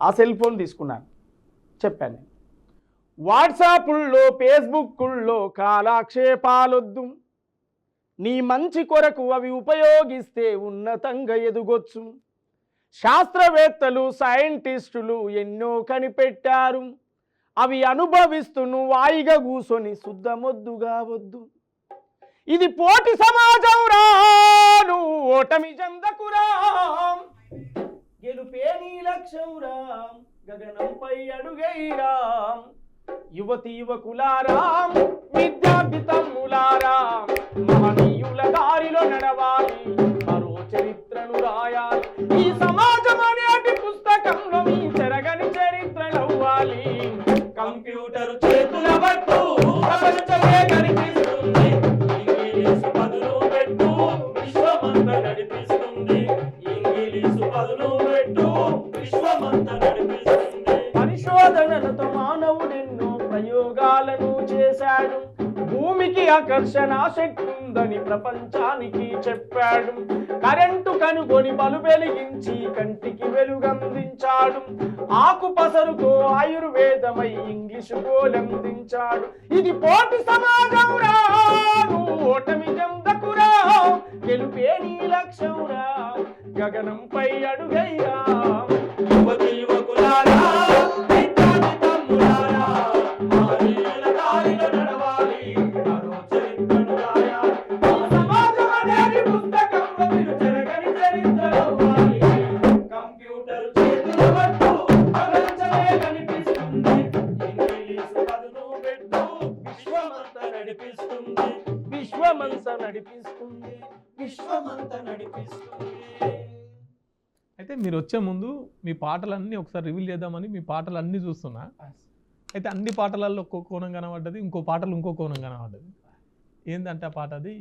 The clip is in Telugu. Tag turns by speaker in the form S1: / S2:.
S1: ఆ సెల్ ఫోన్ తీసుకున్నాను. చెప్పాను నేను. వాట్సాపుల్లో ఫేస్బుక్కుల్లో కాలాక్షేపాలొద్దు, నీ మంచి కొరకు అవి ఉపయోగిస్తే ఉన్నతంగా ఎదుగొచ్చు. శాస్త్రవేత్తలు సైంటిస్టులు ఎన్నో కనిపెట్టారు, అవి అనుభవిస్తూ నువ్వు వాయిగా కూసొని శుద్ధమొద్దుగా వద్దు. ఇది పోటీ సమాజం రా, నువ్వు ఓటమి చెందకురా, గెలుపే నీ లక్ష్యం రా, గగనంపై అడుగైరా. యువతి యువకులారా, విద్యార్థి తమ్ములారా, మహనీయుల దారిలో నడవాలి, మరో చరిత్రను రాయాలి. ఈ సమాజం అనేటి పుస్తకంలో మీ చెరగని చరిత్రలవ్వాలి. కంప్యూటర్ చేతుల పట్టు ప్రపంచమే కనిపిస్తుంది, ఇంగ్లీషు పదులు పెట్టు విశ్వమంతా నడిపిస్తుంది, ఇంగ్లీషు పదులు పెట్టు విశ్వమంతా నడిపిస్తుంది. పరిశోధనలతో మానవుడెన్నో ప్రయోగాలను చేశాడు, భూమికి ఆకర్షణ శక్తి ఉందని ప్రపంచానికి చెప్పాడు. కరెంటు కనుగొని బలు వెలిగించి కంటికి వెలుగందించాడు, ఆకు పసరుతో ఆయుర్వేదమై ఇంగ్లీషు గోలందించాడు. ఇది పోటీ సమాజం రా, నువ్వు ఓటమి చెందకురా, గెలుపే నీ లక్ష్యం రా, గగనంపై అడుగైరా. యువతి యువకులారా, విద్యార్థి తమ్ములారా, మహనీయుల దారిలో నడవాలి, మరో చరిత్రను రాయాలి. ఈ సమాజం అనేది పుస్తకంలో మీరు చెరగని చరిత్రలవ్వాలి. కంప్యూటర్ చేతుల పట్టు ప్రపంచమే కనిపిస్తుంది, ఇంగ్లీషు పదులు పెట్టు విశ్వమంతా నడిపిస్తుంది, విశ్వమంతా నడిపిస్తుంది, విశ్వమంతా నడిపిస్తుంది.
S2: అయితే మీరు వచ్చే ముందు మీ పాటలన్నీ ఒకసారి రివీల్ చేద్దామని మీ పాటలన్నీ చూస్తున్నా. అయితే అన్ని పాటలలో ఒక్కో కోణం కనబడ్డది, ఇంకో పాటలు ఇంకో కోణం కనబడ్డది. ఏంటంటే ఆ పాట అది